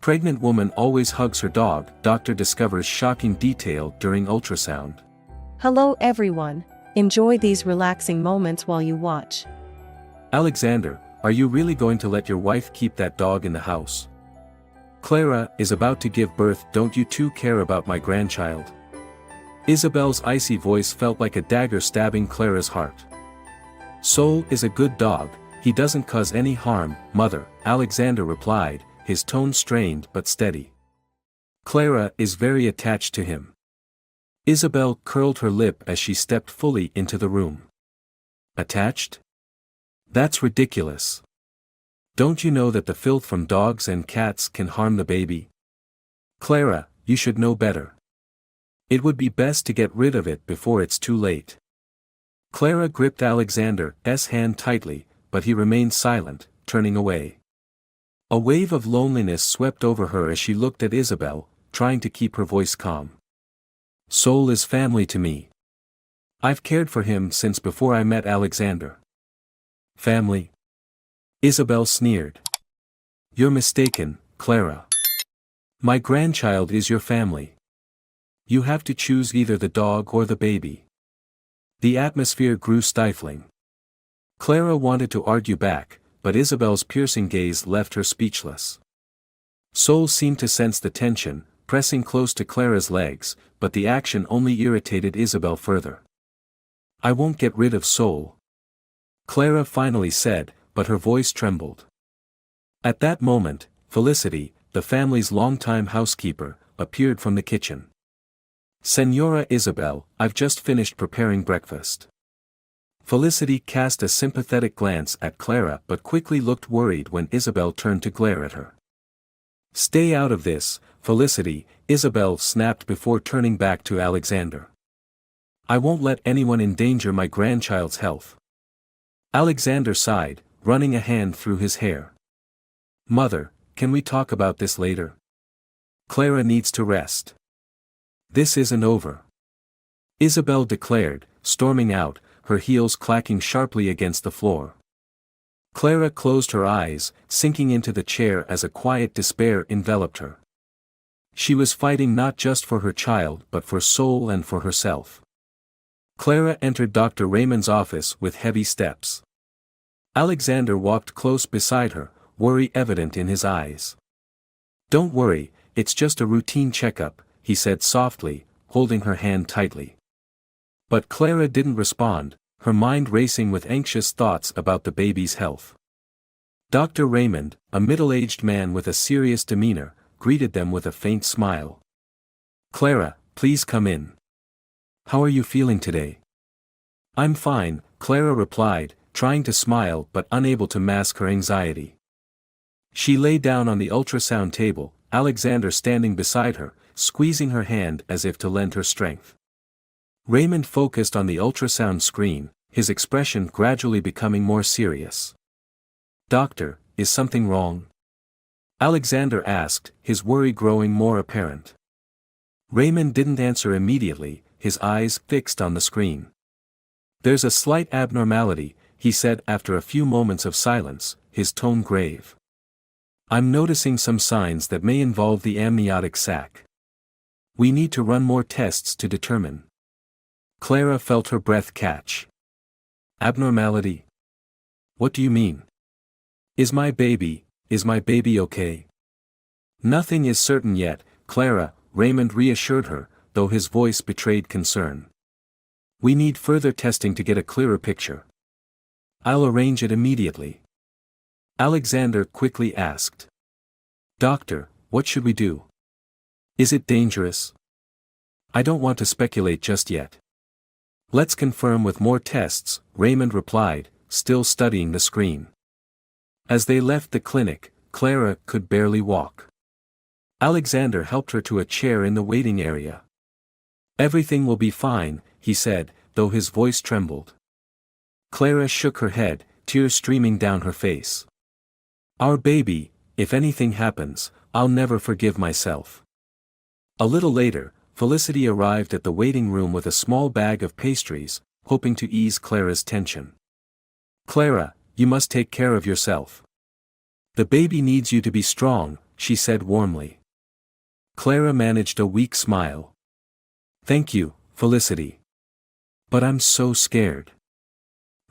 Pregnant woman always hugs her dog, doctor discovers shocking detail during ultrasound. Hello everyone. Enjoy these relaxing moments while you watch. Alexander, are you really going to let your wife keep that dog in the house? Clara is about to give birth. Don't you two care about my grandchild? Isabel's icy voice felt like a dagger stabbing Clara's heart. Sol is a good dog, he doesn't cause any harm, mother, Alexander replied, his tone strained but steady. Clara is very attached to him. Isabel curled her lip as she stepped fully into the room. Attached? That's ridiculous. Don't you know that the filth from dogs and cats can harm the baby? Clara, you should know better. It would be best to get rid of it before it's too late. Clara gripped Alexander's hand tightly, but he remained silent, turning away. A wave of loneliness swept over her as she looked at Isabel, trying to keep her voice calm. Sol is family to me. I've cared for him since before I met Alexander. Family? Isabel sneered. You're mistaken, Clara. My grandchild is your family. You have to choose either the dog or the baby. The atmosphere grew stifling. Clara wanted to argue back, but Isabel's piercing gaze left her speechless. Sol seemed to sense the tension, pressing close to Clara's legs, but the action only irritated Isabel further. I won't get rid of Sol, Clara finally said, but her voice trembled. At that moment, Felicity, the family's longtime housekeeper, appeared from the kitchen. Senora Isabel, I've just finished preparing breakfast. Felicity cast a sympathetic glance at Clara but quickly looked worried when Isabel turned to glare at her. Stay out of this, Felicity, Isabel snapped before turning back to Alexander. I won't let anyone endanger my grandchild's health. Alexander sighed, running a hand through his hair. Mother, can we talk about this later? Clara needs to rest. This isn't over. Isabel declared, storming out, her heels clacking sharply against the floor. Clara closed her eyes, sinking into the chair as a quiet despair enveloped her. She was fighting not just for her child but for Sol and for herself. Clara entered Dr. Raymond's office with heavy steps. Alexander walked close beside her, worry evident in his eyes. Don't worry, it's just a routine checkup, he said softly, holding her hand tightly. But Clara didn't respond, her mind racing with anxious thoughts about the baby's health. Dr. Raymond, a middle-aged man with a serious demeanor, greeted them with a faint smile. Clara, please come in. How are you feeling today? I'm fine, Clara replied, trying to smile but unable to mask her anxiety. She lay down on the ultrasound table, Alexander standing beside her, squeezing her hand as if to lend her strength. Raymond focused on the ultrasound screen, his expression gradually becoming more serious. Doctor, is something wrong? Alexander asked, his worry growing more apparent. Raymond didn't answer immediately, his eyes fixed on the screen. There's a slight abnormality, he said after a few moments of silence, his tone grave. I'm noticing some signs that may involve the amniotic sac. We need to run more tests to determine. Clara felt her breath catch. Abnormality? What do you mean? Is my baby okay? Nothing is certain yet, Clara, Raymond reassured her, though his voice betrayed concern. We need further testing to get a clearer picture. I'll arrange it immediately. Alexander quickly asked. Doctor, what should we do? Is it dangerous? I don't want to speculate just yet. Let's confirm with more tests, Raymond replied, still studying the screen. As they left the clinic, Clara could barely walk. Alexander helped her to a chair in the waiting area. Everything will be fine, he said, though his voice trembled. Clara shook her head, tears streaming down her face. Our baby, if anything happens, I'll never forgive myself. A little later, Felicity arrived at the waiting room with a small bag of pastries, hoping to ease Clara's tension. Clara, you must take care of yourself. The baby needs you to be strong, she said warmly. Clara managed a weak smile. Thank you, Felicity. But I'm so scared.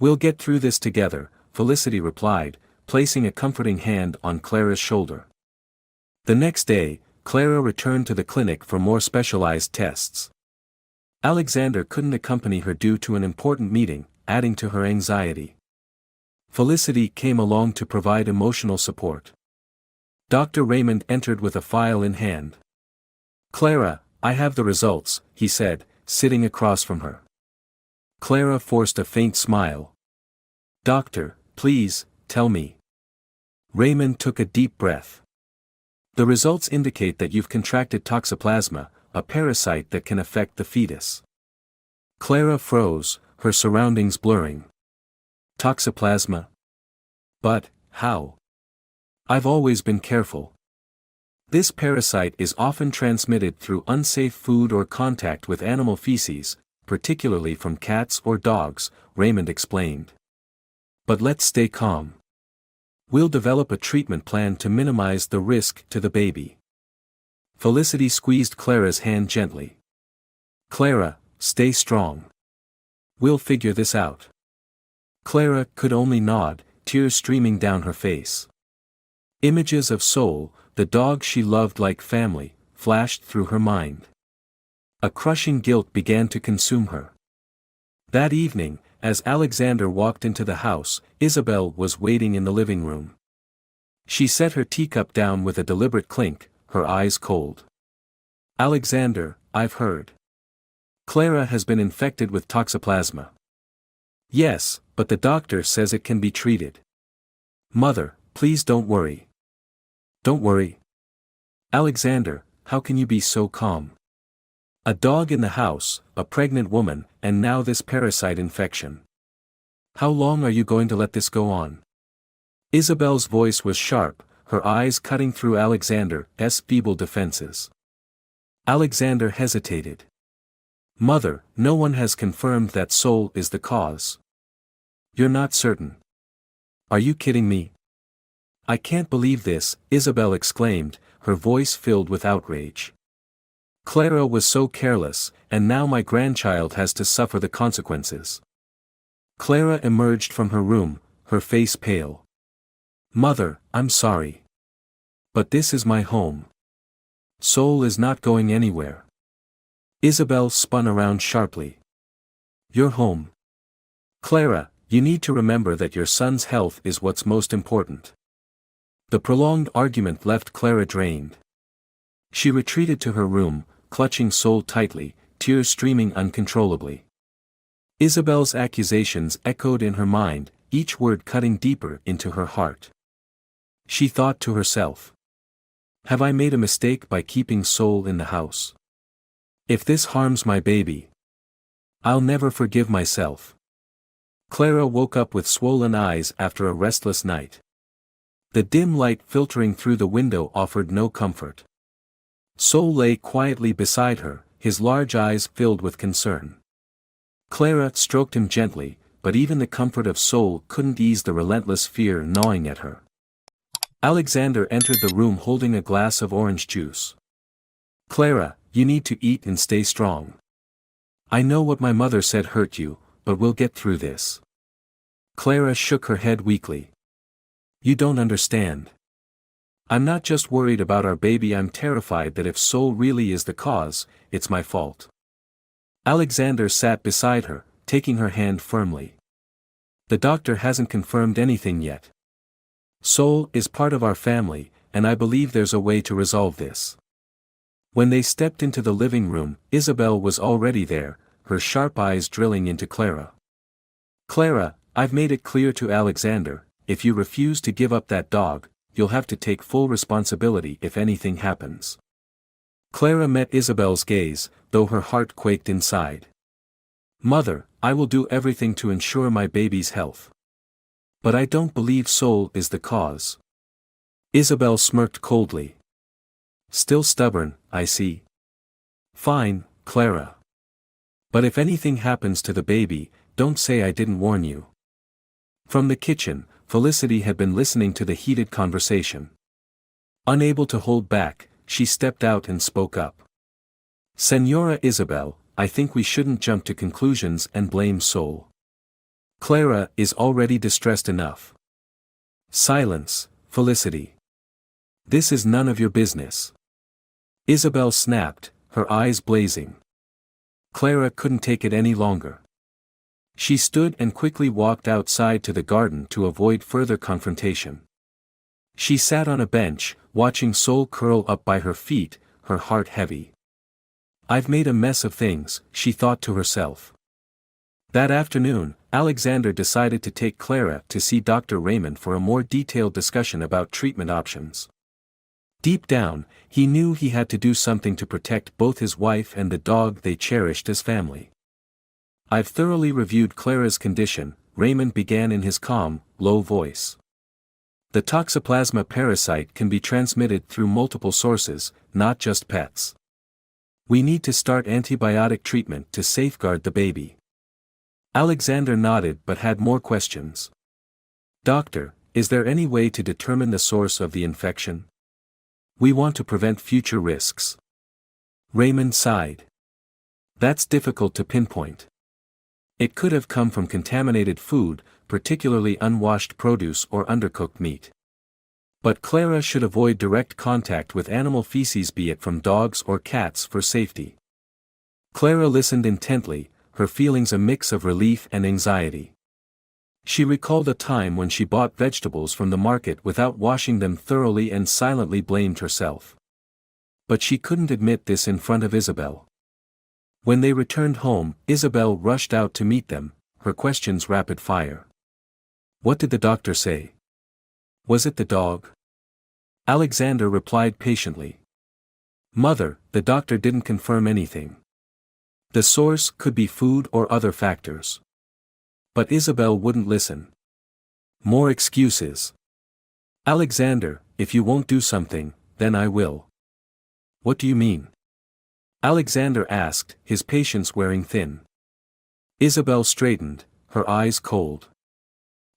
We'll get through this together, Felicity replied, placing a comforting hand on Clara's shoulder. The next day, Clara returned to the clinic for more specialized tests. Alexander couldn't accompany her due to an important meeting, adding to her anxiety. Felicity came along to provide emotional support. Dr. Raymond entered with a file in hand. Clara, I have the results, he said, sitting across from her. Clara forced a faint smile. Doctor, please, tell me. Raymond took a deep breath. The results indicate that you've contracted toxoplasma, a parasite that can affect the fetus. Clara froze, her surroundings blurring. Toxoplasma? But, how? I've always been careful. This parasite is often transmitted through unsafe food or contact with animal feces, particularly from cats or dogs, Raymond explained. But let's stay calm. We'll develop a treatment plan to minimize the risk to the baby. Felicity squeezed Clara's hand gently. Clara, stay strong. We'll figure this out. Clara could only nod, tears streaming down her face. Images of Soul, the dog she loved like family, flashed through her mind. A crushing guilt began to consume her. That evening, as Alexander walked into the house, Isabel was waiting in the living room. She set her teacup down with a deliberate clink, her eyes cold. Alexander, I've heard. Clara has been infected with toxoplasma. Yes, but the doctor says it can be treated. Mother, please don't worry. Don't worry. Alexander, how can you be so calm? A dog in the house, a pregnant woman, and now this parasite infection. How long are you going to let this go on? Isabel's voice was sharp, her eyes cutting through Alexander's feeble defenses. Alexander hesitated. Mother, no one has confirmed that Soul is the cause. You're not certain. Are you kidding me? I can't believe this, Isabel exclaimed, her voice filled with outrage. Clara was so careless, and now my grandchild has to suffer the consequences. Clara emerged from her room, her face pale. Mother, I'm sorry. But this is my home. Soul is not going anywhere. Isabel spun around sharply. Your home. Clara, you need to remember that your son's health is what's most important. The prolonged argument left Clara drained. She retreated to her room, clutching Soul tightly, tears streaming uncontrollably. Isabel's accusations echoed in her mind, each word cutting deeper into her heart. She thought to herself. Have I made a mistake by keeping Soul in the house? If this harms my baby, I'll never forgive myself. Clara woke up with swollen eyes after a restless night. The dim light filtering through the window offered no comfort. Soul lay quietly beside her, his large eyes filled with concern. Clara stroked him gently, but even the comfort of Soul couldn't ease the relentless fear gnawing at her. Alexander entered the room holding a glass of orange juice. Clara, you need to eat and stay strong. I know what my mother said hurt you, but we'll get through this. Clara shook her head weakly. You don't understand. I'm not just worried about our baby, I'm terrified that if Soul really is the cause, it's my fault. Alexander sat beside her, taking her hand firmly. The doctor hasn't confirmed anything yet. Soul is part of our family, and I believe there's a way to resolve this. When they stepped into the living room, Isabel was already there, her sharp eyes drilling into Clara. Clara, I've made it clear to Alexander, if you refuse to give up that dog, you'll have to take full responsibility if anything happens. Clara met Isabel's gaze, though her heart quaked inside. Mother, I will do everything to ensure my baby's health. But I don't believe Soul is the cause. Isabel smirked coldly. Still stubborn, I see. Fine, Clara. But if anything happens to the baby, don't say I didn't warn you. From the kitchen, Felicity had been listening to the heated conversation. Unable to hold back, she stepped out and spoke up. Senora Isabel, I think we shouldn't jump to conclusions and blame Sol. Clara is already distressed enough. Silence, Felicity. This is none of your business. Isabel snapped, her eyes blazing. Clara couldn't take it any longer. She stood and quickly walked outside to the garden to avoid further confrontation. She sat on a bench, watching Sol curl up by her feet, her heart heavy. I've made a mess of things, she thought to herself. That afternoon, Alexander decided to take Clara to see Dr. Raymond for a more detailed discussion about treatment options. Deep down, he knew he had to do something to protect both his wife and the dog they cherished as family. I've thoroughly reviewed Clara's condition, Raymond began in his calm, low voice. The toxoplasma parasite can be transmitted through multiple sources, not just pets. We need to start antibiotic treatment to safeguard the baby. Alexander nodded but had more questions. Doctor, is there any way to determine the source of the infection? We want to prevent future risks. Raymond sighed. That's difficult to pinpoint. It could have come from contaminated food, particularly unwashed produce or undercooked meat. But Clara should avoid direct contact with animal feces, be it from dogs or cats, for safety. Clara listened intently, her feelings a mix of relief and anxiety. She recalled a time when she bought vegetables from the market without washing them thoroughly and silently blamed herself. But she couldn't admit this in front of Isabel. When they returned home, Isabel rushed out to meet them, her questions rapid fire. What did the doctor say? Was it the dog? Alexander replied patiently. Mother, the doctor didn't confirm anything. The source could be food or other factors. But Isabel wouldn't listen. More excuses. Alexander, if you won't do something, then I will. What do you mean? Alexander asked, his patience wearing thin. Isabel straightened, her eyes cold.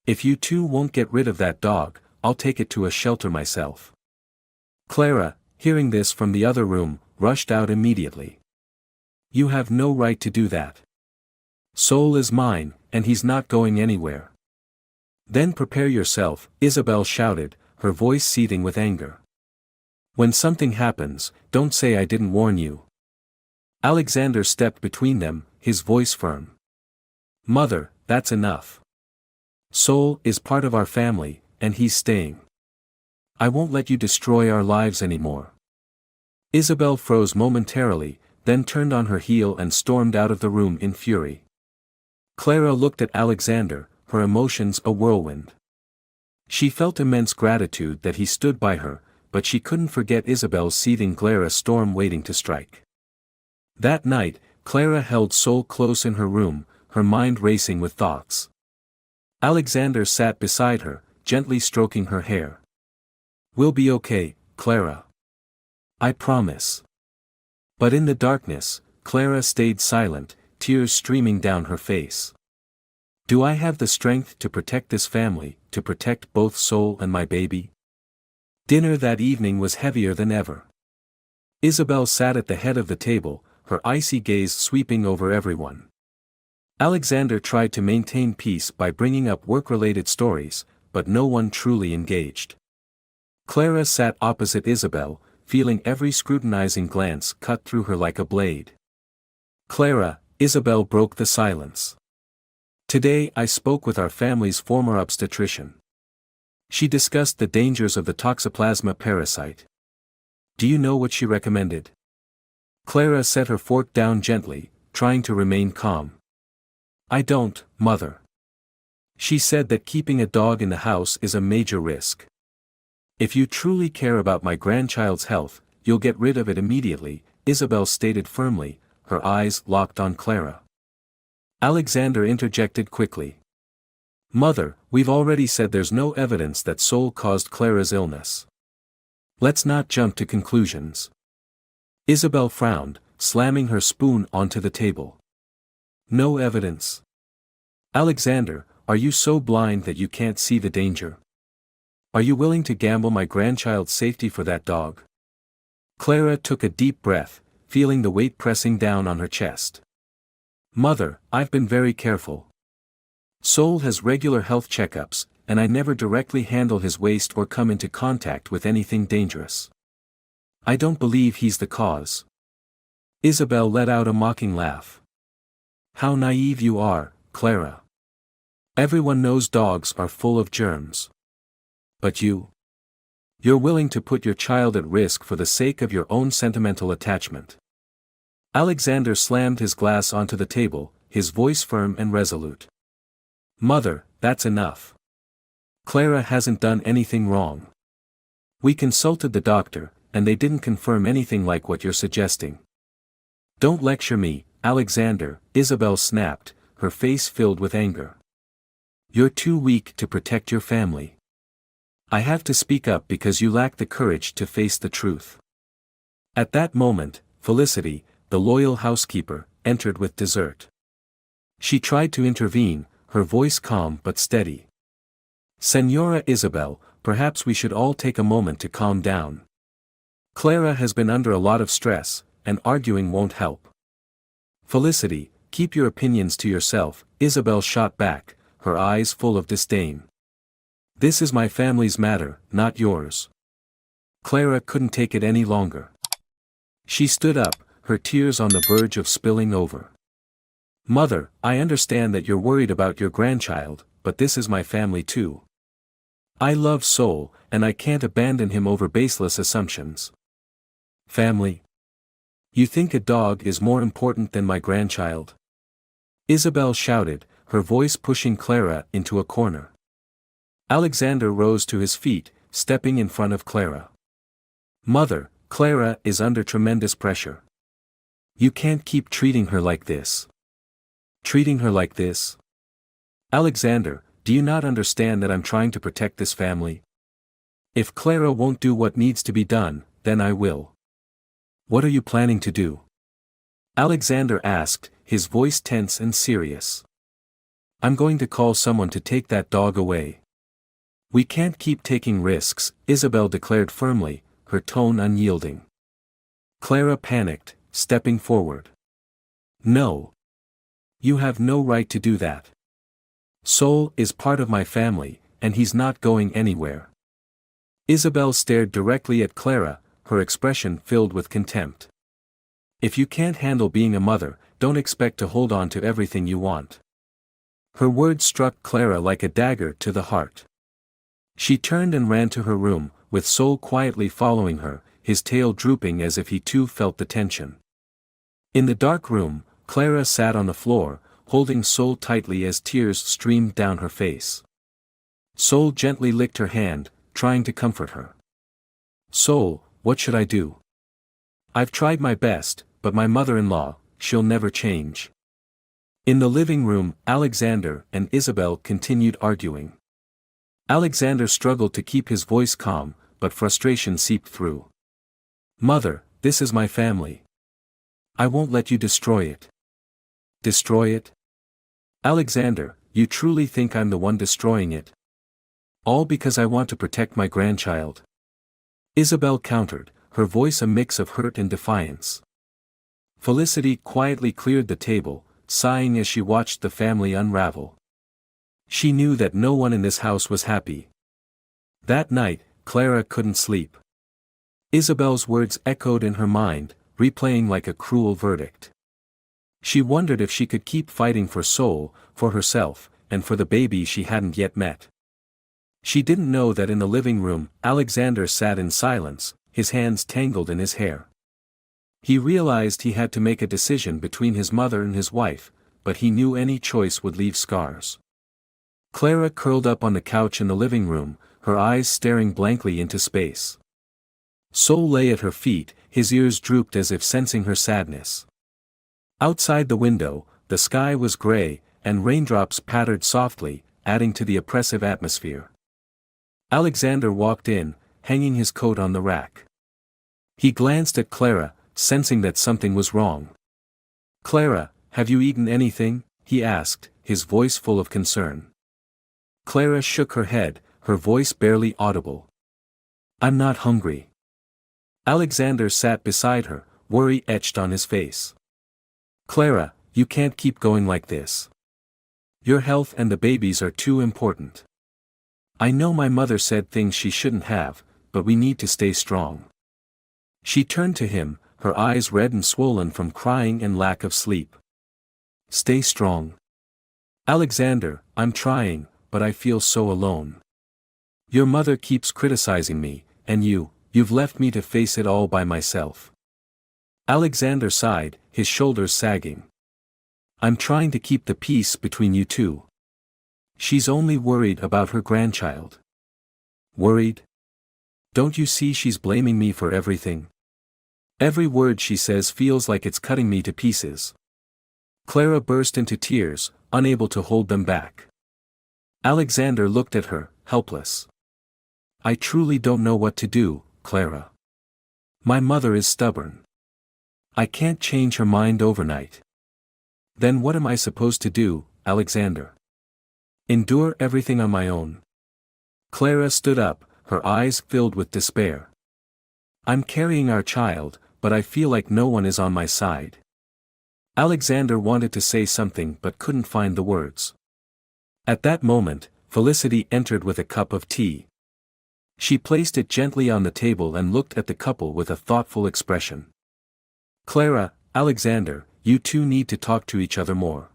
If you two won't get rid of that dog, I'll take it to a shelter myself. Clara, hearing this from the other room, rushed out immediately. You have no right to do that. Sol is mine, and he's not going anywhere. Then prepare yourself, Isabel shouted, her voice seething with anger. When something happens, don't say I didn't warn you. Alexander stepped between them, his voice firm. Mother, that's enough. Sol is part of our family, and he's staying. I won't let you destroy our lives anymore. Isabel froze momentarily, then turned on her heel and stormed out of the room in fury. Clara looked at Alexander, her emotions a whirlwind. She felt immense gratitude that he stood by her, but she couldn't forget Isabel's seething glare, a storm waiting to strike. That night, Clara held Sol close in her room, her mind racing with thoughts. Alexander sat beside her, gently stroking her hair. We'll be okay, Clara. I promise. But in the darkness, Clara stayed silent, tears streaming down her face. Do I have the strength to protect this family, to protect both Sol and my baby? Dinner that evening was heavier than ever. Isabel sat at the head of the table, her icy gaze sweeping over everyone. Alexander tried to maintain peace by bringing up work-related stories, but no one truly engaged. Clara sat opposite Isabel, feeling every scrutinizing glance cut through her like a blade. Clara, Isabel broke the silence. Today I spoke with our family's former obstetrician. She discussed the dangers of the toxoplasma parasite. Do you know what she recommended? Clara set her fork down gently, trying to remain calm. I don't, Mother. She said that keeping a dog in the house is a major risk. If you truly care about my grandchild's health, you'll get rid of it immediately, Isabel stated firmly, her eyes locked on Clara. Alexander interjected quickly. Mother, we've already said there's no evidence that Sol caused Clara's illness. Let's not jump to conclusions. Isabel frowned, slamming her spoon onto the table. No evidence. Alexander, are you so blind that you can't see the danger? Are you willing to gamble my grandchild's safety for that dog? Clara took a deep breath, feeling the weight pressing down on her chest. Mother, I've been very careful. Sol has regular health checkups, and I never directly handle his waste or come into contact with anything dangerous. I don't believe he's the cause. Isabel let out a mocking laugh. How naive you are, Clara. Everyone knows dogs are full of germs. But you're willing to put your child at risk for the sake of your own sentimental attachment. Alexander slammed his glass onto the table, his voice firm and resolute. Mother, that's enough. Clara hasn't done anything wrong. We consulted the doctor, and they didn't confirm anything like what you're suggesting. Don't lecture me, Alexander, Isabel snapped, her face filled with anger. You're too weak to protect your family. I have to speak up because you lack the courage to face the truth. At that moment, Felicity, the loyal housekeeper, entered with dessert. She tried to intervene, her voice calm but steady. Señora Isabel, perhaps we should all take a moment to calm down. Clara has been under a lot of stress, and arguing won't help. Felicity, keep your opinions to yourself, Isabel shot back, her eyes full of disdain. This is my family's matter, not yours. Clara couldn't take it any longer. She stood up, her tears on the verge of spilling over. Mother, I understand that you're worried about your grandchild, but this is my family too. I love Sol, and I can't abandon him over baseless assumptions. Family? You think a dog is more important than my grandchild? Isabel shouted, her voice pushing Clara into a corner. Alexander rose to his feet, stepping in front of Clara. Mother, Clara is under tremendous pressure. You can't keep treating her like this. Treating her like this? Alexander, do you not understand that I'm trying to protect this family? If Clara won't do what needs to be done, then I will. What are you planning to do? Alexander asked, his voice tense and serious. I'm going to call someone to take that dog away. We can't keep taking risks, Isabel declared firmly, her tone unyielding. Clara panicked, stepping forward. No. You have no right to do that. Sol is part of my family, and he's not going anywhere. Isabel stared directly at Clara, her expression filled with contempt. If you can't handle being a mother, don't expect to hold on to everything you want. Her words struck Clara like a dagger to the heart. She turned and ran to her room, with Sol quietly following her, his tail drooping as if he too felt the tension. In the dark room, Clara sat on the floor, holding Sol tightly as tears streamed down her face. Sol gently licked her hand, trying to comfort her. Sol, what should I do? I've tried my best, but my mother-in-law, she'll never change. In the living room, Alexander and Isabel continued arguing. Alexander struggled to keep his voice calm, but frustration seeped through. Mother, this is my family. I won't let you destroy it. Destroy it? Alexander, you truly think I'm the one destroying it? All because I want to protect my grandchild. Isabel countered, her voice a mix of hurt and defiance. Felicity quietly cleared the table, sighing as she watched the family unravel. She knew that no one in this house was happy. That night, Clara couldn't sleep. Isabel's words echoed in her mind, replaying like a cruel verdict. She wondered if she could keep fighting for Sol, for herself, and for the baby she hadn't yet met. She didn't know that in the living room, Alexander sat in silence, his hands tangled in his hair. He realized he had to make a decision between his mother and his wife, but he knew any choice would leave scars. Clara curled up on the couch in the living room, her eyes staring blankly into space. Sol lay at her feet, his ears drooped as if sensing her sadness. Outside the window, the sky was gray, and raindrops pattered softly, adding to the oppressive atmosphere. Alexander walked in, hanging his coat on the rack. He glanced at Clara, sensing that something was wrong. Clara, have you eaten anything? He asked, his voice full of concern. Clara shook her head, her voice barely audible. I'm not hungry. Alexander sat beside her, worry etched on his face. Clara, you can't keep going like this. Your health and the baby's are too important. I know my mother said things she shouldn't have, but we need to stay strong. She turned to him, her eyes red and swollen from crying and lack of sleep. Stay strong. Alexander, I'm trying, but I feel so alone. Your mother keeps criticizing me, and you've left me to face it all by myself. Alexander sighed, his shoulders sagging. I'm trying to keep the peace between you two. She's only worried about her grandchild. Worried? Don't you see she's blaming me for everything? Every word she says feels like it's cutting me to pieces. Clara burst into tears, unable to hold them back. Alexander looked at her, helpless. I truly don't know what to do, Clara. My mother is stubborn. I can't change her mind overnight. Then what am I supposed to do, Alexander? Endure everything on my own? Clara stood up, her eyes filled with despair. I'm carrying our child, but I feel like no one is on my side. Alexander wanted to say something but couldn't find the words. At that moment, Felicity entered with a cup of tea. She placed it gently on the table and looked at the couple with a thoughtful expression. Clara, Alexander, you two need to talk to each other more.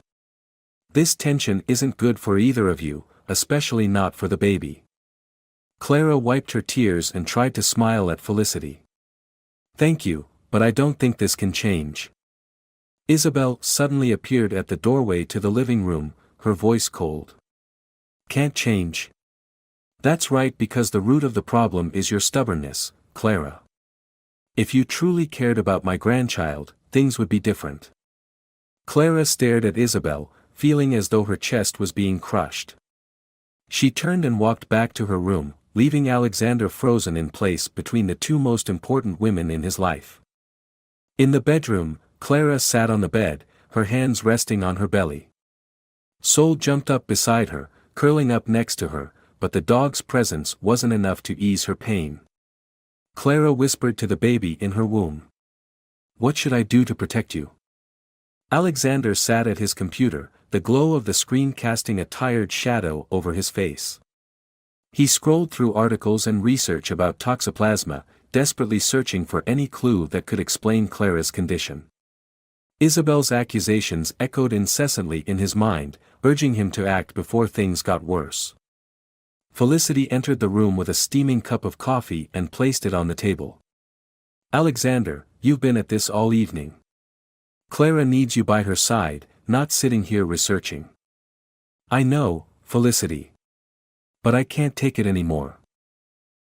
This tension isn't good for either of you, especially not for the baby. Clara wiped her tears and tried to smile at Felicity. Thank you, but I don't think this can change. Isabel suddenly appeared at the doorway to the living room, her voice cold. Can't change. That's right, because the root of the problem is your stubbornness, Clara. If you truly cared about my grandchild, things would be different. Clara stared at Isabel, feeling as though her chest was being crushed. She turned and walked back to her room, leaving Alexander frozen in place between the two most important women in his life. In the bedroom, Clara sat on the bed, her hands resting on her belly. Sol jumped up beside her, curling up next to her, but the dog's presence wasn't enough to ease her pain. Clara whispered to the baby in her womb. What should I do to protect you? Alexander sat at his computer, the glow of the screen casting a tired shadow over his face. He scrolled through articles and research about toxoplasma, desperately searching for any clue that could explain Clara's condition. Isabel's accusations echoed incessantly in his mind, urging him to act before things got worse. Felicity entered the room with a steaming cup of coffee and placed it on the table. Alexander, you've been at this all evening. Clara needs you by her side, not sitting here researching. I know, Felicity. But I can't take it anymore.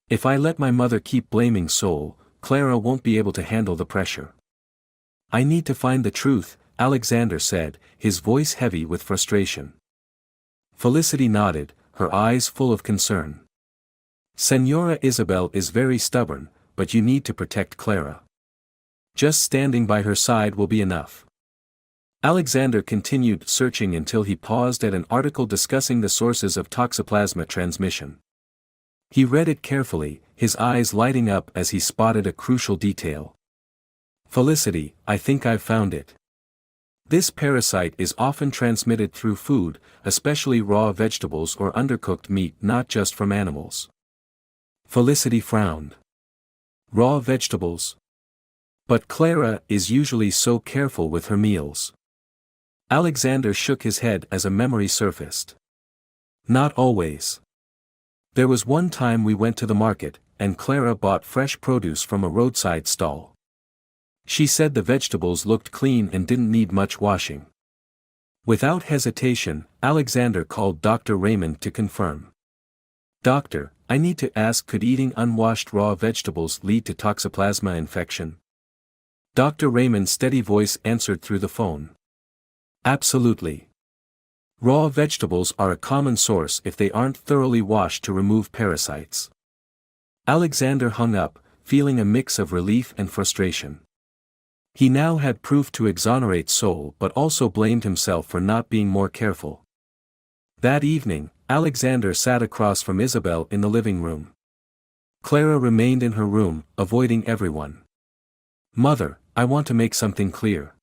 If I let my mother keep blaming Sol, Clara won't be able to handle the pressure. I need to find the truth, Alexander said, his voice heavy with frustration. Felicity nodded, her eyes full of concern. Senora Isabel is very stubborn, but you need to protect Clara. Just standing by her side will be enough. Alexander continued searching until he paused at an article discussing the sources of toxoplasma transmission. He read it carefully, his eyes lighting up as he spotted a crucial detail. Felicity, I think I've found it. This parasite is often transmitted through food, especially raw vegetables or undercooked meat, not just from animals. Felicity frowned. Raw vegetables? But Clara is usually so careful with her meals. Alexander shook his head as a memory surfaced. Not always. There was one time we went to the market, and Clara bought fresh produce from a roadside stall. She said the vegetables looked clean and didn't need much washing. Without hesitation, Alexander called Dr. Raymond to confirm. Doctor, I need to ask, could eating unwashed raw vegetables lead to toxoplasma infection? Dr. Raymond's steady voice answered through the phone. Absolutely. Raw vegetables are a common source if they aren't thoroughly washed to remove parasites. Alexander hung up, feeling a mix of relief and frustration. He now had proof to exonerate Sol but also blamed himself for not being more careful. That evening, Alexander sat across from Isabel in the living room. Clara remained in her room, avoiding everyone. "Mother, I want to make something clear.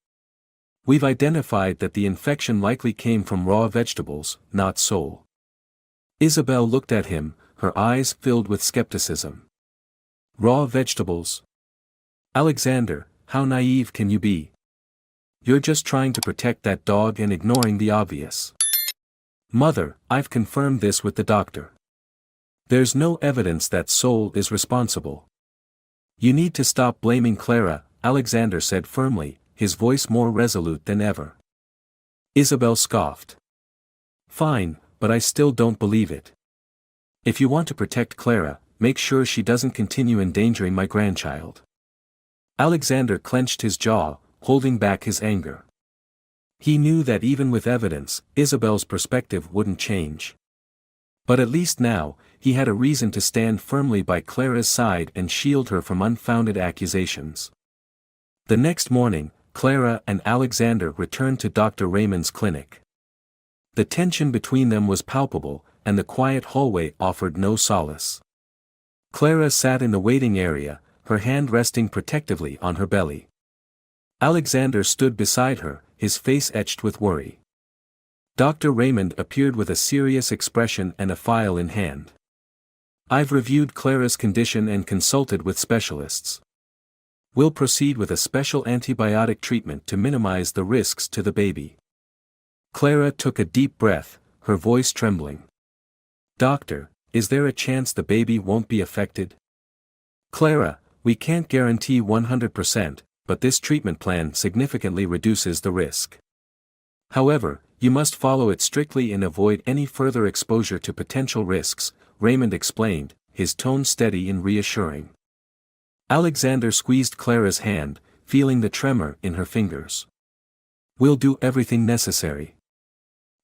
We've identified that the infection likely came from raw vegetables, not Sol." Isabel looked at him, her eyes filled with skepticism. "Raw vegetables? Alexander, how naive can you be? You're just trying to protect that dog and ignoring the obvious." "Mother, I've confirmed this with the doctor. There's no evidence that Sol is responsible." "You need to stop blaming Clara," Alexander said firmly, his voice more resolute than ever. Isabel scoffed. "Fine, but I still don't believe it. If you want to protect Clara, make sure she doesn't continue endangering my grandchild." Alexander clenched his jaw, holding back his anger. He knew that even with evidence, Isabel's perspective wouldn't change. But at least now, he had a reason to stand firmly by Clara's side and shield her from unfounded accusations. The next morning, Clara and Alexander returned to Dr. Raymond's clinic. The tension between them was palpable, and the quiet hallway offered no solace. Clara sat in the waiting area, her hand resting protectively on her belly. Alexander stood beside her, his face etched with worry. Dr. Raymond appeared with a serious expression and a file in hand. "I've reviewed Clara's condition and consulted with specialists. We'll proceed with a special antibiotic treatment to minimize the risks to the baby." Clara took a deep breath, her voice trembling. "Doctor, is there a chance the baby won't be affected?" "Clara, we can't guarantee 100%, but this treatment plan significantly reduces the risk. However, you must follow it strictly and avoid any further exposure to potential risks," Raymond explained, his tone steady and reassuring. Alexander squeezed Clara's hand, feeling the tremor in her fingers. "We'll do everything necessary.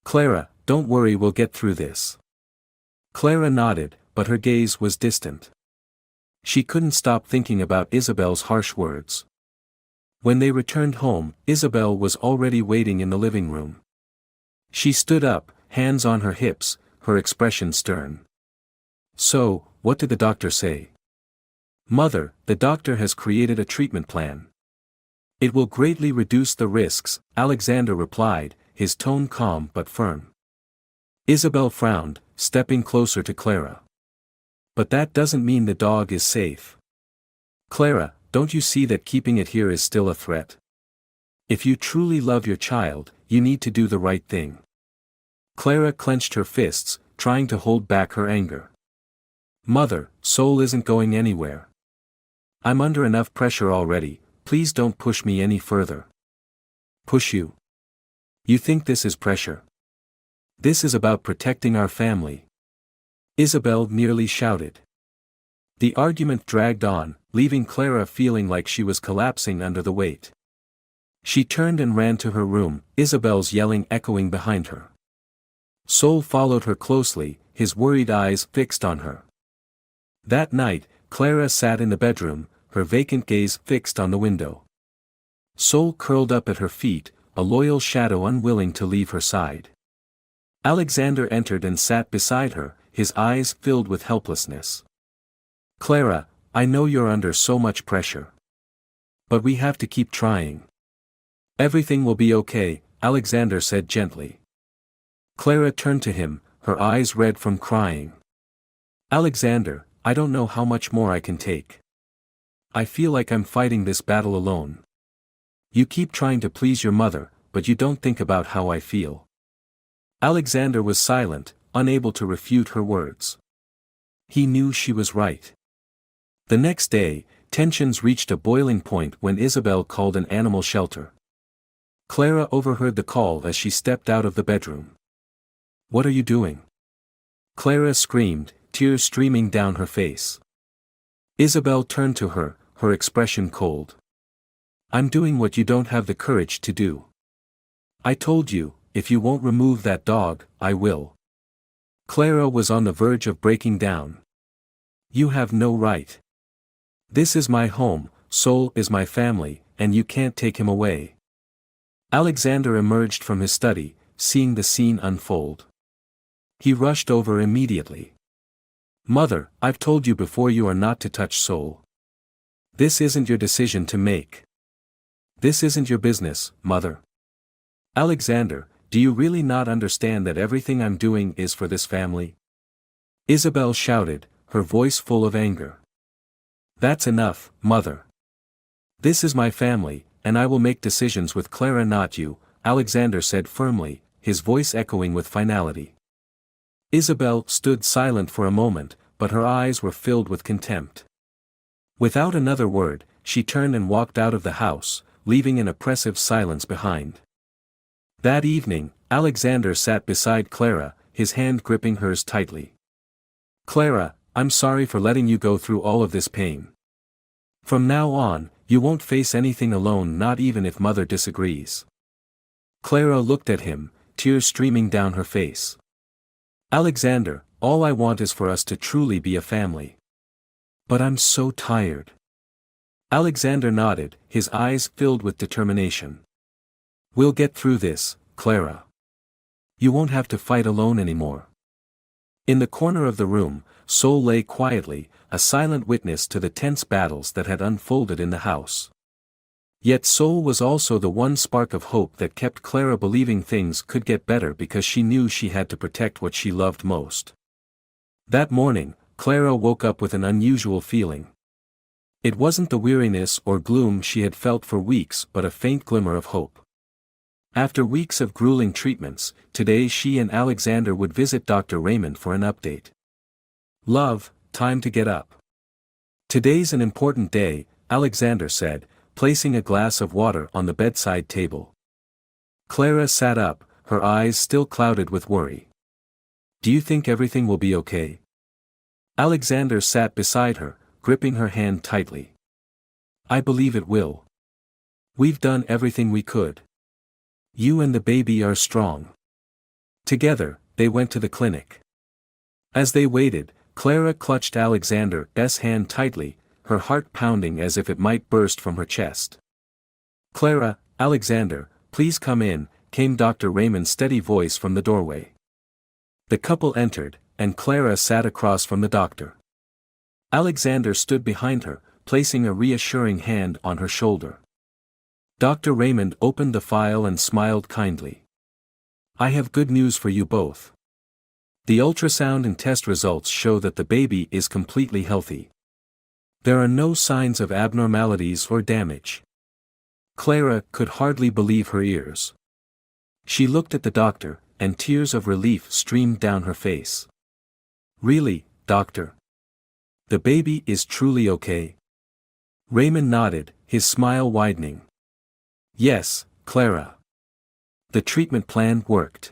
Clara, don't worry, we'll get through this." Clara nodded, but her gaze was distant. She couldn't stop thinking about Isabel's harsh words. When they returned home, Isabel was already waiting in the living room. She stood up, hands on her hips, her expression stern. "So, what did the doctor say?" "Mother, the doctor has created a treatment plan. It will greatly reduce the risks," Alexander replied, his tone calm but firm. Isabel frowned, stepping closer to Clara. "But that doesn't mean the dog is safe. Clara, don't you see that keeping it here is still a threat? If you truly love your child, you need to do the right thing." Clara clenched her fists, trying to hold back her anger. "Mother, Sol isn't going anywhere. I'm under enough pressure already, please don't push me any further." "Push you? You think this is pressure? This is about protecting our family," Isabel nearly shouted. The argument dragged on, leaving Clara feeling like she was collapsing under the weight. She turned and ran to her room, Isabel's yelling echoing behind her. Sol followed her closely, his worried eyes fixed on her. That night, Clara sat in the bedroom, her vacant gaze fixed on the window. Sol curled up at her feet, a loyal shadow unwilling to leave her side. Alexander entered and sat beside her, his eyes filled with helplessness. "Clara, I know you're under so much pressure. But we have to keep trying. Everything will be okay," Alexander said gently. Clara turned to him, her eyes red from crying. "Alexander, I don't know how much more I can take. I feel like I'm fighting this battle alone. You keep trying to please your mother, but you don't think about how I feel." Alexander was silent, unable to refute her words. He knew she was right. The next day, tensions reached a boiling point when Isabel called an animal shelter. Clara overheard the call as she stepped out of the bedroom. "What are you doing?" Clara screamed, tears streaming down her face. Isabel turned to her, her expression cold. "I'm doing what you don't have the courage to do. I told you, if you won't remove that dog, I will." Clara was on the verge of breaking down. "You have no right. This is my home, Sol is my family, and you can't take him away." Alexander emerged from his study, seeing the scene unfold. He rushed over immediately. Mother, I've told you before you are not to touch Sol. This isn't your decision to make. This isn't your business, Mother. Alexander, do you really not understand that everything I'm doing is for this family? Isabel shouted, her voice full of anger. That's enough, Mother. This is my family, and I will make decisions with Clara, not you, Alexander said firmly, his voice echoing with finality. Isabel stood silent for a moment, but her eyes were filled with contempt. Without another word, she turned and walked out of the house, leaving an oppressive silence behind. That evening, Alexander sat beside Clara, his hand gripping hers tightly. Clara, I'm sorry for letting you go through all of this pain. From now on, you won't face anything alone, not even if Mother disagrees. Clara looked at him, tears streaming down her face. Alexander, all I want is for us to truly be a family. But I'm so tired. Alexander nodded, his eyes filled with determination. We'll get through this, Clara. You won't have to fight alone anymore. In the corner of the room, Sol lay quietly, a silent witness to the tense battles that had unfolded in the house. Yet Sol was also the one spark of hope that kept Clara believing things could get better, because she knew she had to protect what she loved most. That morning, Clara woke up with an unusual feeling. It wasn't the weariness or gloom she had felt for weeks, but a faint glimmer of hope. After weeks of grueling treatments, today she and Alexander would visit Dr. Raymond for an update. Love, time to get up. Today's an important day, Alexander said, placing a glass of water on the bedside table. Clara sat up, her eyes still clouded with worry. Do you think everything will be okay? Alexander sat beside her, gripping her hand tightly. I believe it will. We've done everything we could. You and the baby are strong. Together, they went to the clinic. As they waited, Clara clutched Alexander's hand tightly, her heart pounding as if it might burst from her chest. Clara, Alexander, please come in, came Dr. Raymond's steady voice from the doorway. The couple entered, and Clara sat across from the doctor. Alexander stood behind her, placing a reassuring hand on her shoulder. Dr. Raymond opened the file and smiled kindly. I have good news for you both. The ultrasound and test results show that the baby is completely healthy. There are no signs of abnormalities or damage. Clara could hardly believe her ears. She looked at the doctor, and tears of relief streamed down her face. Really, doctor? The baby is truly okay? Raymond nodded, his smile widening. Yes, Clara. The treatment plan worked.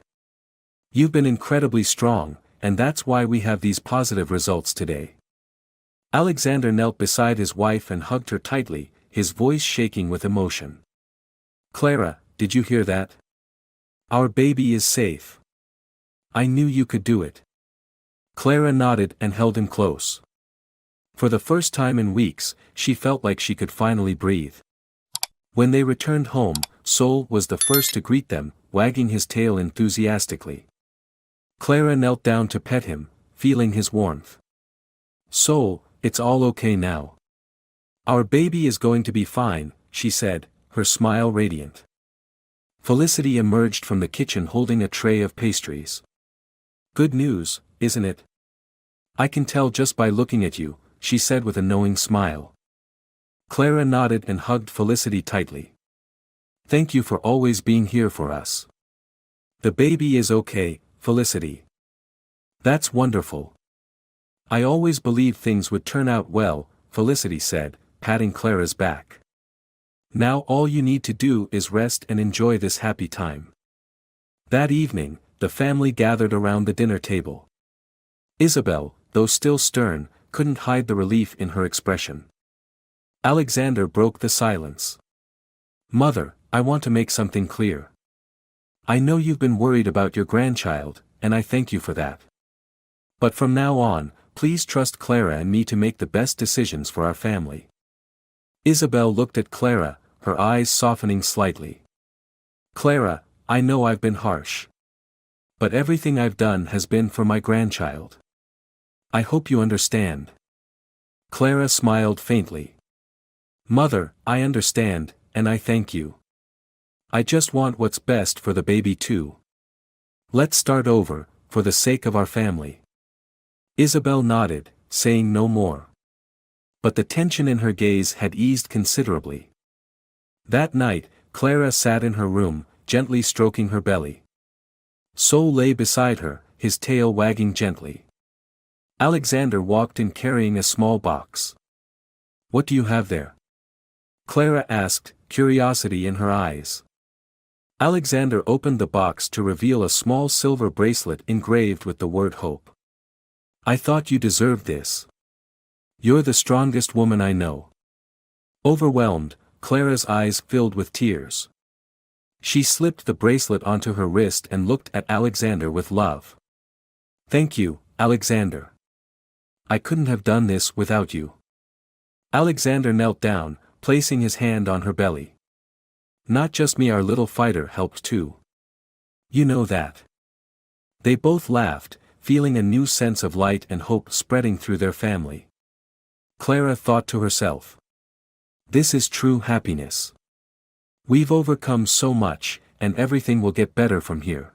You've been incredibly strong, and that's why we have these positive results today. Alexander knelt beside his wife and hugged her tightly, his voice shaking with emotion. Clara, did you hear that? Our baby is safe. I knew you could do it. Clara nodded and held him close. For the first time in weeks, she felt like she could finally breathe. When they returned home, Sol was the first to greet them, wagging his tail enthusiastically. Clara knelt down to pet him, feeling his warmth. Sol, it's all okay now. Our baby is going to be fine, she said, her smile radiant. Felicity emerged from the kitchen holding a tray of pastries. Good news, isn't it? I can tell just by looking at you, she said with a knowing smile. Clara nodded and hugged Felicity tightly. Thank you for always being here for us. The baby is okay, Felicity. That's wonderful. I always believed things would turn out well, Felicity said, patting Clara's back. Now all you need to do is rest and enjoy this happy time. That evening, the family gathered around the dinner table. Isabel, though still stern, couldn't hide the relief in her expression. Alexander broke the silence. Mother, I want to make something clear. I know you've been worried about your grandchild, and I thank you for that. But from now on, please trust Clara and me to make the best decisions for our family. Isabel looked at Clara, her eyes softening slightly. Clara, I know I've been harsh. But everything I've done has been for my grandchild. I hope you understand. Clara smiled faintly. Mother, I understand, and I thank you. I just want what's best for the baby too. Let's start over, for the sake of our family. Isabel nodded, saying no more. But the tension in her gaze had eased considerably. That night, Clara sat in her room, gently stroking her belly. Sol lay beside her, his tail wagging gently. Alexander walked in carrying a small box. What do you have there? Clara asked, curiosity in her eyes. Alexander opened the box to reveal a small silver bracelet engraved with the word hope. I thought you deserved this. You're the strongest woman I know. Overwhelmed, Clara's eyes filled with tears. She slipped the bracelet onto her wrist and looked at Alexander with love. Thank you, Alexander. I couldn't have done this without you. Alexander knelt down, placing his hand on her belly. Not just me, our little fighter helped too. You know that. They both laughed, feeling a new sense of light and hope spreading through their family. Clara thought to herself. This is true happiness. We've overcome so much, and everything will get better from here.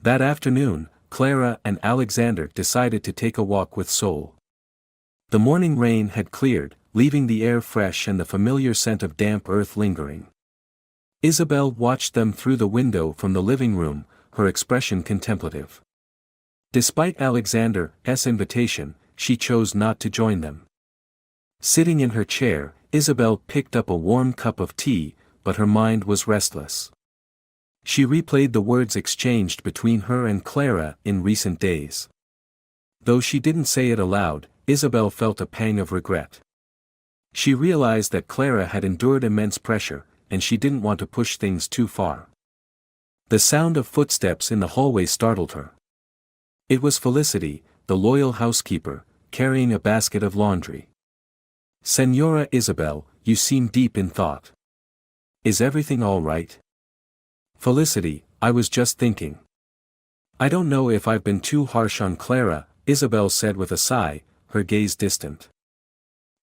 That afternoon, Clara and Alexander decided to take a walk with Sol. The morning rain had cleared, leaving the air fresh and the familiar scent of damp earth lingering. Isabel watched them through the window from the living room, her expression contemplative. Despite Alexander's invitation, she chose not to join them. Sitting in her chair, Isabel picked up a warm cup of tea, but her mind was restless. She replayed the words exchanged between her and Clara in recent days. Though she didn't say it aloud, Isabel felt a pang of regret. She realized that Clara had endured immense pressure, and she didn't want to push things too far. The sound of footsteps in the hallway startled her. It was Felicity, the loyal housekeeper, carrying a basket of laundry. Señora Isabel, you seem deep in thought. Is everything all right? Felicity, I was just thinking. I don't know if I've been too harsh on Clara, Isabel said with a sigh, her gaze distant.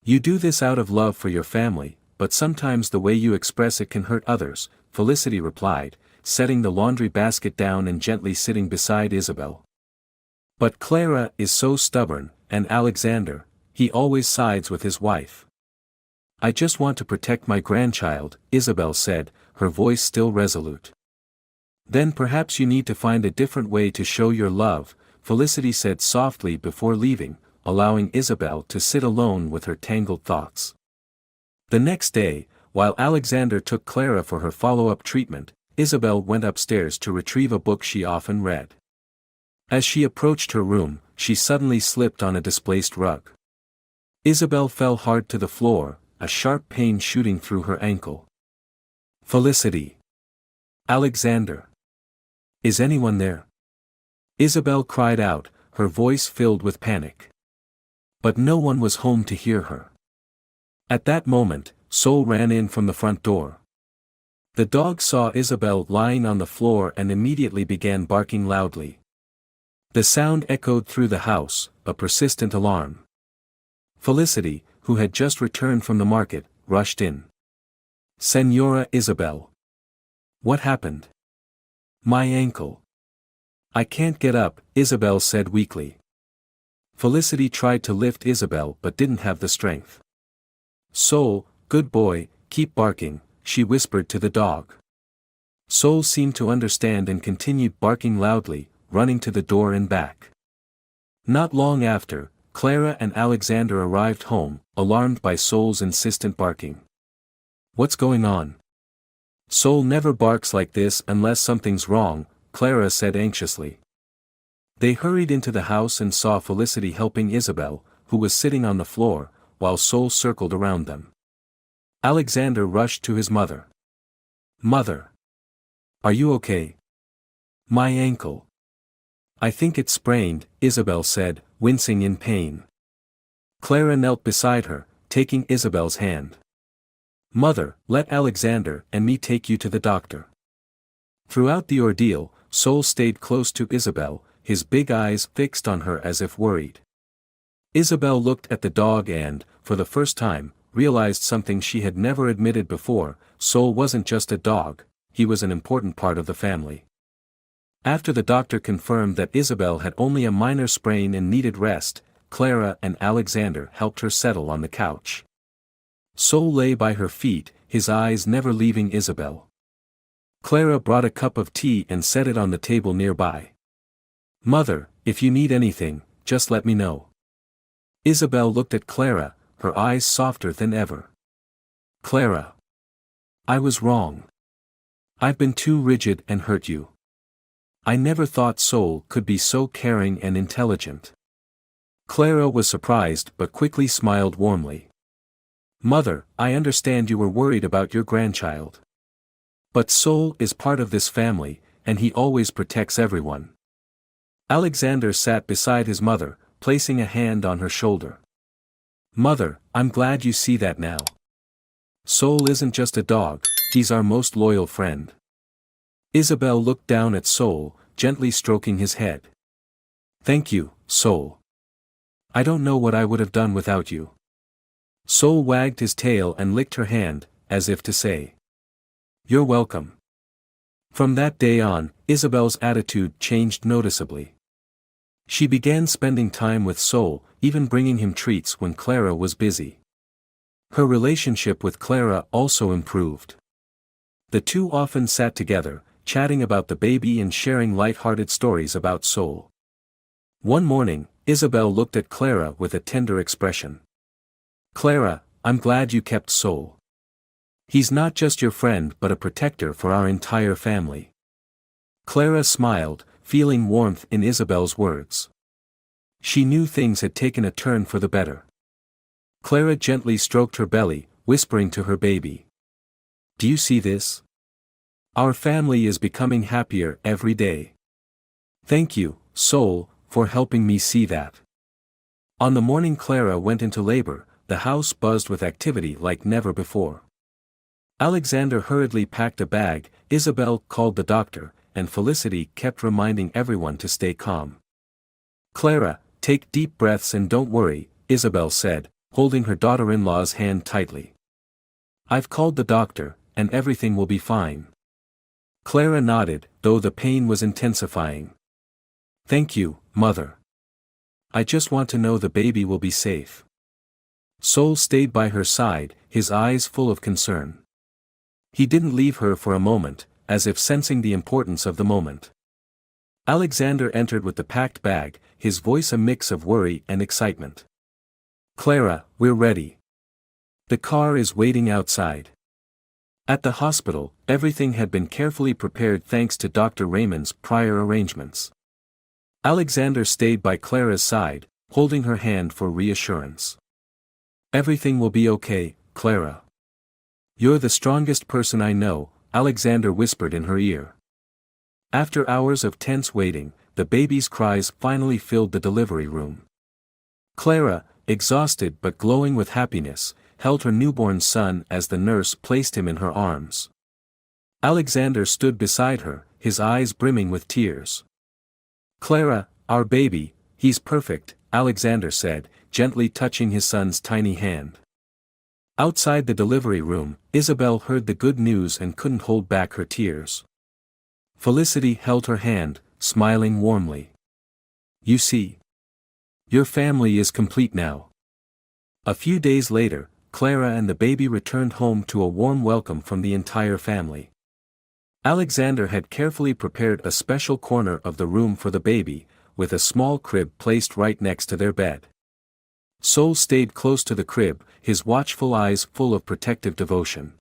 You do this out of love for your family, but sometimes the way you express it can hurt others, Felicity replied, setting the laundry basket down and gently sitting beside Isabel. But Clara is so stubborn, and Alexander, he always sides with his wife. I just want to protect my grandchild, Isabel said, her voice still resolute. Then perhaps you need to find a different way to show your love, Felicity said softly before leaving, allowing Isabel to sit alone with her tangled thoughts. The next day, while Alexander took Clara for her follow-up treatment, Isabel went upstairs to retrieve a book she often read. As she approached her room, she suddenly slipped on a displaced rug. Isabel fell hard to the floor, a sharp pain shooting through her ankle. Felicity. Alexander. Is anyone there? Isabel cried out, her voice filled with panic. But no one was home to hear her. At that moment, Sol ran in from the front door. The dog saw Isabel lying on the floor and immediately began barking loudly. The sound echoed through the house, a persistent alarm. Felicity, who had just returned from the market, rushed in. Señora Isabel. What happened? My ankle. I can't get up, Isabel said weakly. Felicity tried to lift Isabel but didn't have the strength. Sol, good boy, keep barking, she whispered to the dog. Sol seemed to understand and continued barking loudly, running to the door and back. Not long after, Clara and Alexander arrived home, alarmed by Sol's insistent barking. What's going on? Sol never barks like this unless something's wrong, Clara said anxiously. They hurried into the house and saw Felicity helping Isabel, who was sitting on the floor, while Sol circled around them. Alexander rushed to his mother. Mother! Are you okay? My ankle. I think it's sprained, Isabel said, wincing in pain. Clara knelt beside her, taking Isabel's hand. Mother, let Alexander and me take you to the doctor. Throughout the ordeal, Sol stayed close to Isabel, his big eyes fixed on her as if worried. Isabel looked at the dog and, for the first time, realized something she had never admitted before: Sol wasn't just a dog, he was an important part of the family. After the doctor confirmed that Isabel had only a minor sprain and needed rest, Clara and Alexander helped her settle on the couch. Sol lay by her feet, his eyes never leaving Isabel. Clara brought a cup of tea and set it on the table nearby. "Mother, if you need anything, just let me know." Isabel looked at Clara, her eyes softer than ever. "Clara. I was wrong. I've been too rigid and hurt you. I never thought Sol could be so caring and intelligent." Clara was surprised but quickly smiled warmly. "Mother, I understand you were worried about your grandchild. But Sol is part of this family, and he always protects everyone." Alexander sat beside his mother, placing a hand on her shoulder. "Mother, I'm glad you see that now. Sol isn't just a dog, he's our most loyal friend." Isabel looked down at Sol, gently stroking his head. "Thank you, Sol. I don't know what I would have done without you." Sol wagged his tail and licked her hand, as if to say, "You're welcome." From that day on, Isabel's attitude changed noticeably. She began spending time with Sol, even bringing him treats when Clara was busy. Her relationship with Clara also improved. The two often sat together, chatting about the baby and sharing light-hearted stories about Sol. One morning, Isabel looked at Clara with a tender expression. "Clara, I'm glad you kept Sol. He's not just your friend but a protector for our entire family." Clara smiled, feeling warmth in Isabel's words. She knew things had taken a turn for the better. Clara gently stroked her belly, whispering to her baby, "Do you see this? Our family is becoming happier every day. Thank you, Sol, for helping me see that." On the morning Clara went into labor, the house buzzed with activity like never before. Alexander hurriedly packed a bag, Isabel called the doctor, and Felicity kept reminding everyone to stay calm. "Clara, take deep breaths and don't worry," Isabel said, holding her daughter-in-law's hand tightly. "I've called the doctor, and everything will be fine." Clara nodded, though the pain was intensifying. "Thank you, Mother. I just want to know the baby will be safe." Sol stayed by her side, his eyes full of concern. He didn't leave her for a moment, as if sensing the importance of the moment. Alexander entered with the packed bag, his voice a mix of worry and excitement. "Clara, we're ready. The car is waiting outside." At the hospital, everything had been carefully prepared thanks to Dr. Raymond's prior arrangements. Alexander stayed by Clara's side, holding her hand for reassurance. "Everything will be okay, Clara. You're the strongest person I know," Alexander whispered in her ear. After hours of tense waiting, the baby's cries finally filled the delivery room. Clara, exhausted but glowing with happiness, held her newborn son as the nurse placed him in her arms. Alexander stood beside her, his eyes brimming with tears. "Clara, our baby, he's perfect," Alexander said, gently touching his son's tiny hand. Outside the delivery room, Isabel heard the good news and couldn't hold back her tears. Felicity held her hand, smiling warmly. "You see, your family is complete now." A few days later, Clara and the baby returned home to a warm welcome from the entire family. Alexander had carefully prepared a special corner of the room for the baby, with a small crib placed right next to their bed. Sol stayed close to the crib, his watchful eyes full of protective devotion.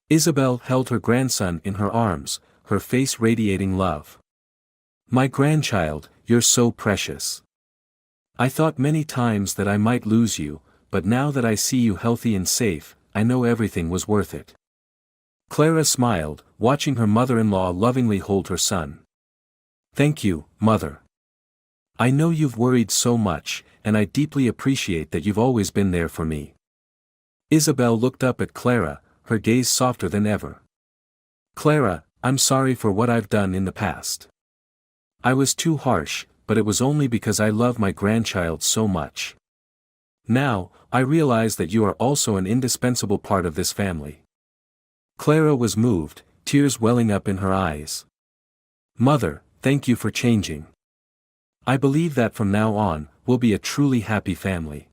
Isabel held her grandson in her arms, her face radiating love. "My grandchild, you're so precious. I thought many times that I might lose you, but now that I see you healthy and safe, I know everything was worth it." Clara smiled, watching her mother-in-law lovingly hold her son. "Thank you, Mother. I know you've worried so much, and I deeply appreciate that you've always been there for me." Isabel looked up at Clara, her gaze softer than ever. "Clara, I'm sorry for what I've done in the past. I was too harsh, but it was only because I love my grandchild so much. Now, I realize that you are also an indispensable part of this family." Clara was moved, tears welling up in her eyes. "Mother, thank you for changing. I believe that from now on, we'll be a truly happy family."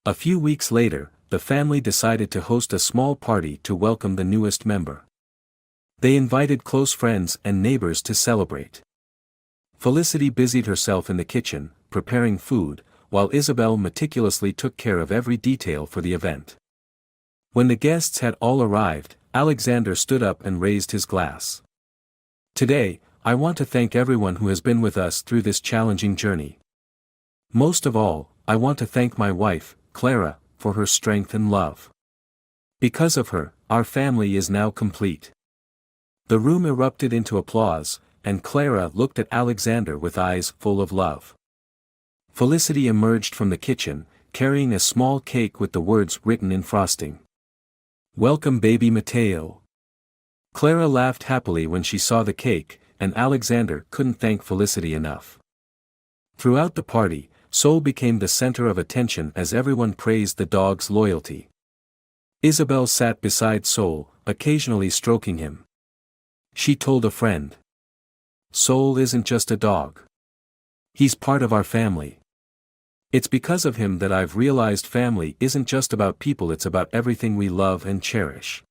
A few weeks later, the family decided to host a small party to welcome the newest member. They invited close friends and neighbors to celebrate. Felicity busied herself in the kitchen, preparing food, while Isabel meticulously took care of every detail for the event. When the guests had all arrived, Alexander stood up and raised his glass. "Today, I want to thank everyone who has been with us through this challenging journey. Most of all, I want to thank my wife, Clara, for her strength and love. Because of her, our family is now complete." The room erupted into applause, and Clara looked at Alexander with eyes full of love. Felicity emerged from the kitchen, carrying a small cake with the words written in frosting. "Welcome baby Matteo." Clara laughed happily when she saw the cake, and Alexander couldn't thank Felicity enough. Throughout the party, Sol became the center of attention as everyone praised the dog's loyalty. Isabel sat beside Sol, occasionally stroking him. She told a friend, "Sol isn't just a dog. He's part of our family. It's because of him that I've realized family isn't just about people, it's about everything we love and cherish."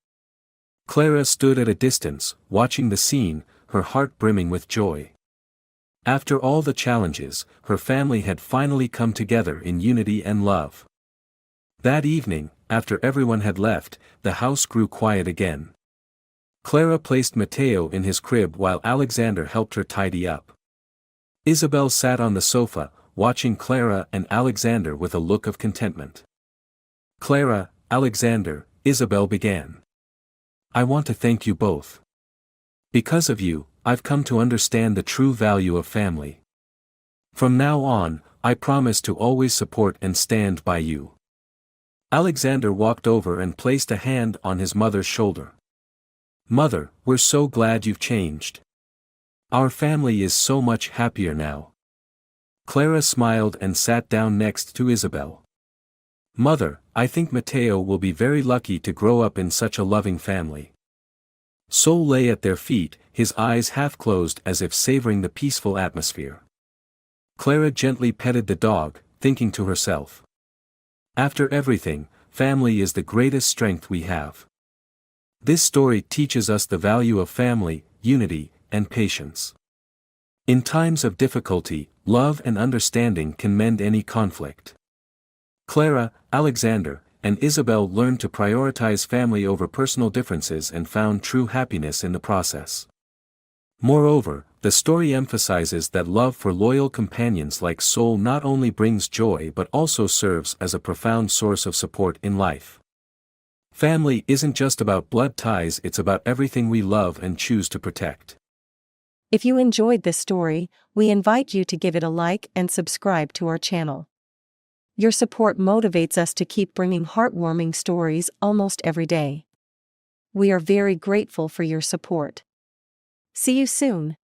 Clara stood at a distance, watching the scene, her heart brimming with joy. After all the challenges, her family had finally come together in unity and love. That evening, after everyone had left, the house grew quiet again. Clara placed Matteo in his crib while Alexander helped her tidy up. Isabel sat on the sofa, watching Clara and Alexander with a look of contentment. "Clara, Alexander," Isabel began. "I want to thank you both. Because of you, I've come to understand the true value of family. From now on, I promise to always support and stand by you." Alexander walked over and placed a hand on his mother's shoulder. "Mother, we're so glad you've changed. Our family is so much happier now." Clara smiled and sat down next to Isabel. "Mother, I think Matteo will be very lucky to grow up in such a loving family." Sol lay at their feet, his eyes half closed as if savoring the peaceful atmosphere. Clara gently petted the dog, thinking to herself, "After everything, family is the greatest strength we have." This story teaches us the value of family, unity, and patience. In times of difficulty, love and understanding can mend any conflict. Clara, Alexander, and Isabel learned to prioritize family over personal differences and found true happiness in the process. Moreover, the story emphasizes that love for loyal companions like Sol not only brings joy but also serves as a profound source of support in life. Family isn't just about blood ties, it's about everything we love and choose to protect. If you enjoyed this story, we invite you to give it a like and subscribe to our channel. Your support motivates us to keep bringing heartwarming stories almost every day. We are very grateful for your support. See you soon.